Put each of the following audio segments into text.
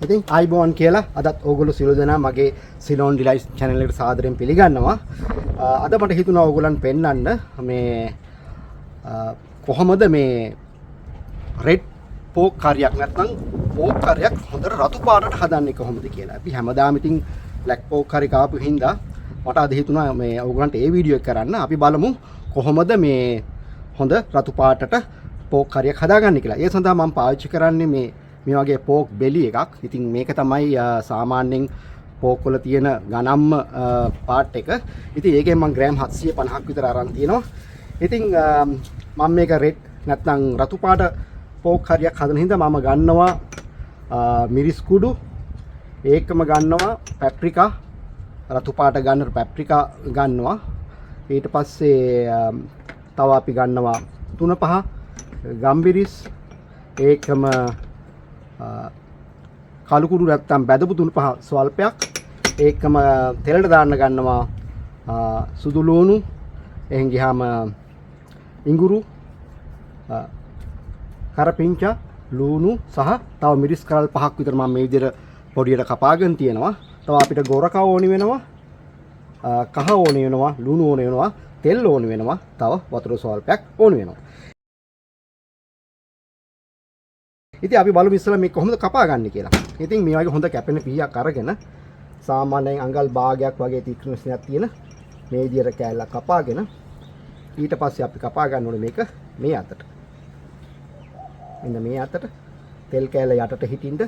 ඉතින් ආයිබෝන් කියලා අදත් ඕගොල්ලෝ සියලු දෙනා මගේ සිලෝන් ඩිලයිට්ස් channel එකට සාදරයෙන් පිළිගන්නවා. අද මට හිතුණා ඕගොල්ලන් පෙන්නන්න මේ කොහොමද මේ රෙඩ් පෝක් කරියක් නැත්නම් පෝක් කරියක් හොඳට රතු පාටට හදන්නේ කොහොමද කියලා. අපි හැමදාම ඉතින් බ්ලැක් පෝක් කරි කාපු හින්දා මට අද හිතුණා මේ ඕගොල්ලන්ට ඒ වීඩියෝ එක කරන්න. අපි බලමු කොහොමද මේ හොඳ රතු පාටට පෝක් කරියක් හදාගන්නේ කියලා. ඒ සඳහා මම පාවිච්චි කරන්නේ මේ වගේ පෝක් බෙලි එකක්. ඉතින් මේක තමයි සාමාන්‍යයෙන් පෝක් වල තියෙන ගණම්ම පාට් එක. ඉතින් ඒකෙන් මම ග්‍රෑම් 750ක් විතර අරන් තියෙනවා. ඉතින් මම මේක රෙඩ් නැත්නම් රතු පාට පෝක් කරියක් හදන හින්දා මම ගන්නවා මිරිස් කුඩු, ඒකම ගන්නවා පැප්‍රිකා, රතු පාට ගන්න පැප්‍රිකා ගන්නවා. ඊට පස්සේ තව අපි ගන්නවා 3-5 ගම්බිරිස්, ඒකම කළු කුඩු නැත්තම් බැදපු 3-5 ස්වල්පයක්, ඒකම තෙලට දාන්න ගන්නවා සුදු ලුණු, එහෙන් ගියාම ඉඟුරු, කරපිංචා, ලුණු සහ තව මිරිස් කරල් 5ක් විතර මම මේ විදිහට පොඩියට කපාගෙන තියෙනවා. තව අපිට ගොරකා ඕනි වෙනවා, කහ ඕනි වෙනවා, ලුණු ඕනි වෙනවා, තෙල් ඕනි වෙනවා, තව වතුර ස්වල්පයක් ඕනි වෙනවා. ඉතින් අපි බලමු ඉස්සෙල්ලා මේක කොහොමද කපා ගන්න කියලා. ඉතින් මේ වගේ හොඳ කැපෙන පීයක් අරගෙන සාමාන්‍යයෙන් අඟල් භාගයක් වගේ තීක්ෂණයක් තියෙන මේ විදියට කෑල්ලක් කපාගෙන ඊට පස්සේ අපි කපා ගන්න ඕනේ මේක මේ අතට. මෙන්න මේ අතට තෙල් කෑල්ල යටට හිටින්න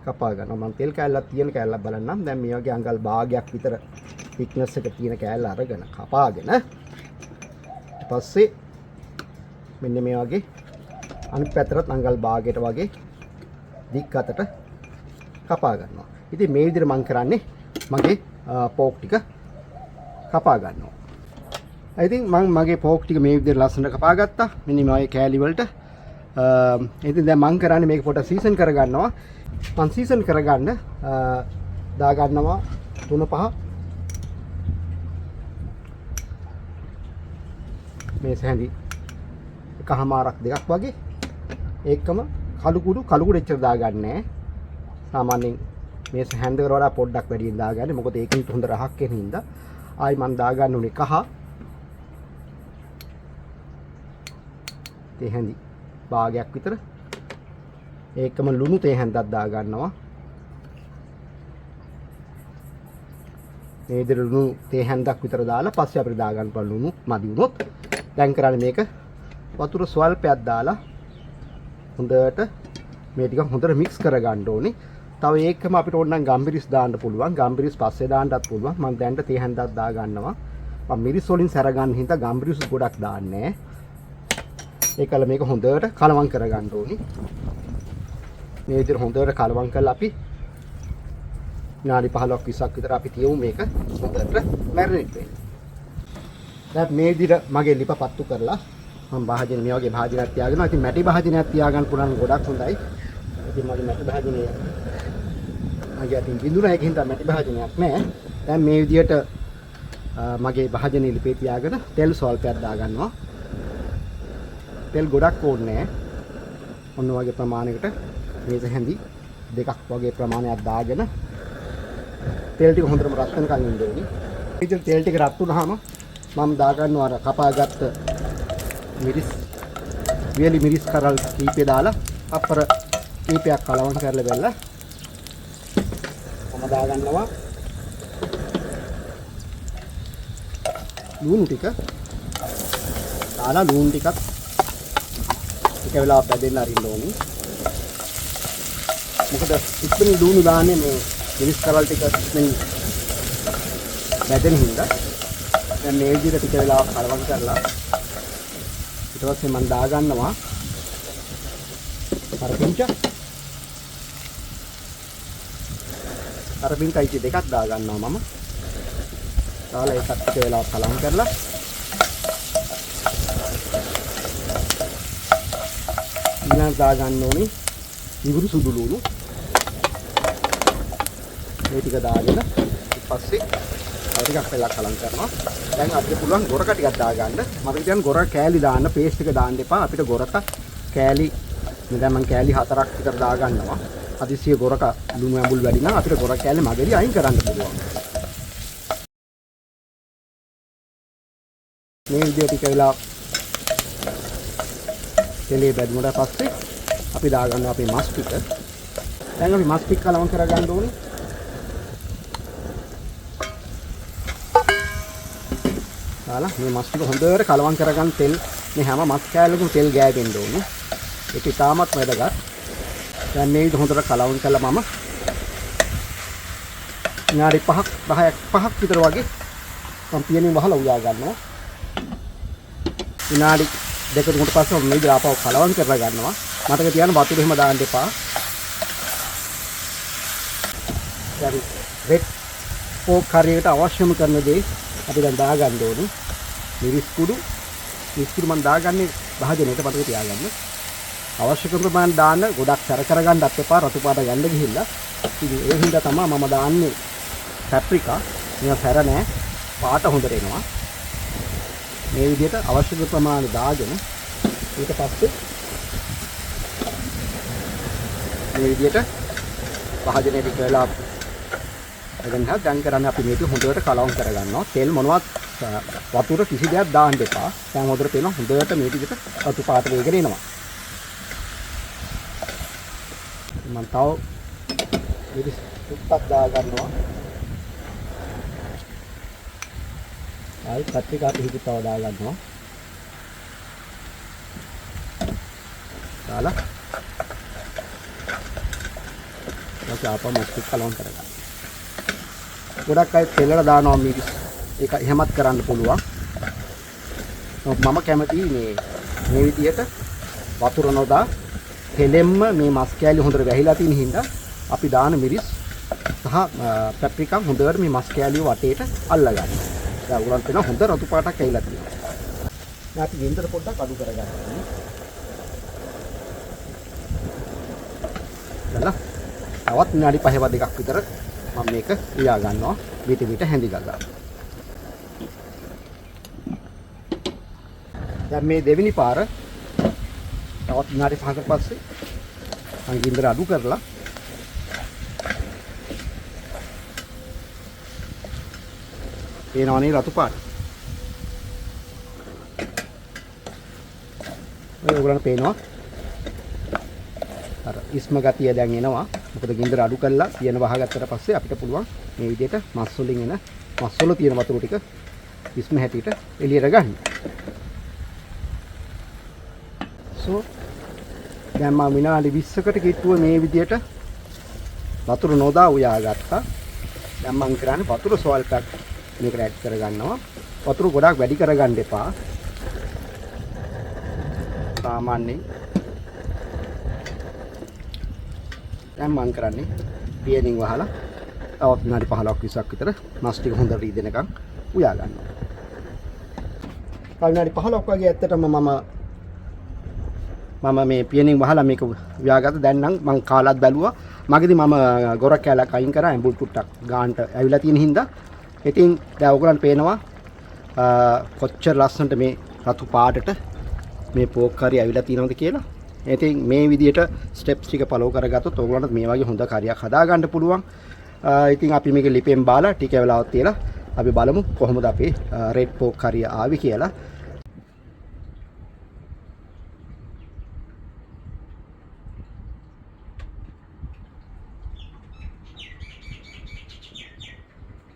කපා ගන්නවා. මම තෙල් කෑල්ලක් තියෙන කෑල්ලක් බලන්නම්. දැන් මේ වගේ අඟල් භාගයක් විතර thickness එක තියෙන කෑල්ල අරගෙන කපාගෙන ඊට පස්සේ මෙන්න මේ වගේ අනිත් පැත්තට අඟල් භාගයට වගේ දික් අතට කපා ගන්නවා. ඉතින් මේ විදිහට මම කරන්නේ මගේ පෝක් ටික කපා ගන්නවා. ඉතින් මම මගේ පෝක් ටික මේ විදිහට ලස්සනට කපා ගත්තා. මෙන්න මේ වගේ කෑලි වලට. ඉතින් දැන් මම කරන්නේ මේක පොඩ්ඩක් සීසන් කරගන්නවා. මම සීසන් කරගන්න දා ගන්නවා 3-5 මේ සැඳි එකමාරක් දෙකක් වගේ. ඒකම කළු කුඩු එච්චර දාගන්නේ. සාමාන්‍යයෙන් මේ හැන්දකට වඩා පොඩ්ඩක් වැඩියෙන් දාගන්නේ. මොකද ඒකෙන් හොඳ රහක් එන හින්දා. ආයි මම දාගන්න උනේ කහ. තේ හැඳි භාගයක් විතර. ඒකම ලුණු තේ හැන්දක් දාගන්නවා. මේ විදිහට ලුණු තේ හැන්දක් විතර දාලා පස්සේ අපිට දාගන්න පුළුවන් ලුණු මදි වුණොත්. දැන් කරන්නේ මේක වතුර ස්වල්පයක් දාලා හොඳට මේ ටික හොඳට මික්ස් කරගන්න ඕනේ. තව ඒකම අපිට ඕන නම් ගම්බිරිස් දාන්න පුළුවන්. ගම්බිරිස් පස්සේ දාන්නත් පුළුවන්. මම දැන්ට තේ හැන්දක් දා ගන්නවා. මම මිරිස් වලින් සැර ගන්න හින්දා ගම්බිරිස් ගොඩක් දාන්නේ. ඒකල මේක හොඳට කලවම් කරගන්න ඕනේ. මේ විදිහට හොඳට කලවම් කරලා අපි විනාඩි 15ක් 20ක් විතර අපි තියමු මේක හොඳට මැරිනේට් වෙන්න. දැන් මේ විදිහට මගේ ලිප පත්තු කරලා මම භාජන මේ වගේ භාජනයක් තියාගෙන ඉතින් මැටි භාජනයක් තියාගන්න පුළුවන් ගොඩක් හොඳයි. ඉතින් මගේ මැටි භාජනය මගේ අතින් බිඳුනා ඒකින් තමයි මැටි භාජනයක් නෑ. දැන් මේ විදිහට මගේ භාජනයේ ලිපේ තියාගෙන තෙල් සල්පයක් දාගන්නවා. තෙල් ගොඩක් ඕනේ නෑ. ඔන්න වගේ ප්‍රමාණයකට මේස හැඳි දෙකක් වගේ ප්‍රමාණයක් දාගෙන තෙල් ටික හොඳටම රත් වෙනකන් ඉන්න ඕනේ. ඉතින් තෙල් ටික රත් වුණාම මම දාගන්නවා අර කපාගත්ත මිරිස් වියලි මිරිස් කරල් කීපේ දාලා අපර කීපයක් කලවම් කරලා බැලලා මම දාගන්නවා ලුණු ටික දාලා ලුණු ටිකත් එක වෙලාවක් බැදෙන්න අරින්න ඕනේ. මොකද ඉක්මනින් ලුණු දාන්නේ මේ මිරිස් කරල් ටික ඉක්මනින් බැදෙන හින්දා. දැන් මේ විදිහට ටික වෙලාවක් කලවම් කරලා ඊට පස්සේ මම දා ගන්නවා කරපිංචා ඉති දෙකක් දා ගන්නවා මම. දාලා ඒකත් ටික වෙලාවක් කලවම් කරලා ඊළඟ දා ගන්න ඕනේ ඉඟුරු සුදු ලුණු. මේ ටික දාගෙන ඊට පස්සේ ටිකක් වෙලා කලම් කරනවා. දැන් අපිට පුළුවන් ගොරක ටිකක් දා ගන්න. මම කියන්නේ ගොරක කෑලි දාන්න, පේස්ට් එක දාන්න එපා. අපිට ගොරක කෑලි මේ දැන් මම කෑලි 4ක් විතර දා ගන්නවා. අදිසිය ගොරක ලුණු ඇඹුල් වැඩි නම් අපිට ගොරක් කෑල්ල මගෙදි අයින් කරන්න පුළුවන්. මේ විදිහට ටික වෙලා තෙලේ බැදුනට පස්සේ අපි දා ගන්නවා අපේ මස් ටික. දැන් අපි මස් ටික කලවම් කරගන්න ඕනේ. දාලා මේ මස් ටික හොඳට කලවම් කරගන්න තෙල් මේ හැම මස් කෑල්ලකම තෙල් ගෑවෙන්න ඕනේ. ඒක ඉතාමත් වැදගත්. දැන් මේ විදිහට හොඳට කලවම් කළා මම විනාඩි 5ක් විතර වගේ මම පියනින් වහලා උයා ගන්නවා. විනාඩි 2-3කට පස්සේ මේ විදිහට ආපහු කලවම් කරලා ගන්නවා. මතක තියාගන්න වතුර එහෙම දාන්න එපා. දැන් රෙඩ් පෝක් කරියකට අවශ්‍යම කරන දේ අපි දැන් දාගන්න ඕනේ. මිරිස් කුඩු මම දාගන්නේ භාජනයට මතක තියාගන්න. අවශ්‍ය කරන ප්‍රමාණය දාන්න ගොඩක් සැර කරගන්නත් එපා රතු පාට ගන්න ගිහිල්ලා. ඉතින් ඒ හින්දා තමයි මම දාන්නේ පැප්‍රිකා. මේවා සැර නෑ. පාට හොඳට එනවා. මේ විදිහට අවශ්‍ය කරන ප්‍රමාණය දාගෙන ඊට පස්සේ මේ විදිහට භාජනයට කියලා දැන් කරන්නේ අපි මේක හොඳට කලවම් කරගන්නවා. තෙල් මොනවත් වතුර කිසි දෙයක් දාන්න එපා. දැන් හොඳට පේනවා හොඳට මේ විදිහට රතු පාට වේගෙන එනවා. මම තව මිරිස් ටිකක් දා ගන්නවා. ආයි පත්‍රිකා පිහිටි තව දා ගන්නවා. දාලා ඊට ආපහු මස් ටික කලවම් කරගන්න. ගොඩක් අය තෙලට දානවා මිරිස්. ඒක එහෙමත් කරන්න පුළුවන්. මම කැමති මේ විදිහට වතුර නොදා තෙලෙම්ම මේ මස් කෑලි හොඳට වැහිලා තියෙන හින්දා අපි දාන මිරිස් සහ පැප්‍රිකා හොඳට මේ මස් කෑලි වටේට අල්ලා ගන්නවා. දැන් උරන් වෙන හොඳ රතු පාටක් ඇවිල්ලා තියෙනවා. දැන් අපි ගින්දර පොඩ්ඩක් අඩු කරගන්න ඕනේ. තවත් විනාඩි 5-2ක් විතර මම මේක උයා ගන්නවා. විට හැඳි ගගා. දැන් මේ දෙවෙනි පාර තවත් විනාඩි 5කට පස්සේ මම ගින්දර අඩු කරලා පේනවනේ රතු පාට. ඔයගොල්ලන්ට පේනවා අර ඉස්ම ගතිය දැන් එනවා. මොකද ගින්දර අඩු කරලා පියන වහගත්තට පස්සේ අපිට පුළුවන් මේ විදිහට මස් වලින් එන මස් වල තියෙන වතුර ටික ඉස්ම හැටියට එළියට ගන්න. දැන් මම විනාඩි 20කට කිට්ටුව මේ විදිහට වතුර නොදා උයා ගත්තා. දැන් මම කරන්නේ වතුර සල්පක් මේකට ඇඩ් කරගන්නවා. වතුර ගොඩක් වැඩි කරගන්න එපා. සාමාන්‍යයෙන් දැන් මම කරන්නේ පියනින් වහලා තවත් විනාඩි 15ක් 20ක් විතර මස් ටික හොඳට රීදෙනකන් උයා ගන්නවා. විනාඩි 15ක් වගේ ඇත්තටම මම මේ පියනින් වහලා මේක උයාගත්තා. දැන් නම් මම කාලත් බැලුවා. මගේදී මම ගොරක් කැලක් අයින් කරා ඇඹුල් කුට්ටක් ගානට ඇවිල්ලා තියෙන හින්දා. ඉතින් දැන් ඔයගලන්ට පේනවා කොච්චර ලස්සනට මේ රතු පාටට මේ පෝක් කරි ඇවිල්ලා තියෙනවද කියලා. ඉතින් මේ විදිහට ස්ටෙප්ස් ටික ෆලෝ කරගත්තොත් ඔයගලන්ට මේ වගේ හොඳ කරියක් හදා ගන්න පුළුවන්. ඉතින් අපි මේක ලිපෙන් බාලා ටික වෙලාවක් තියලා අපි බලමු කොහොමද අපේ රෙඩ් පෝක් කරිය ආවේ කියලා.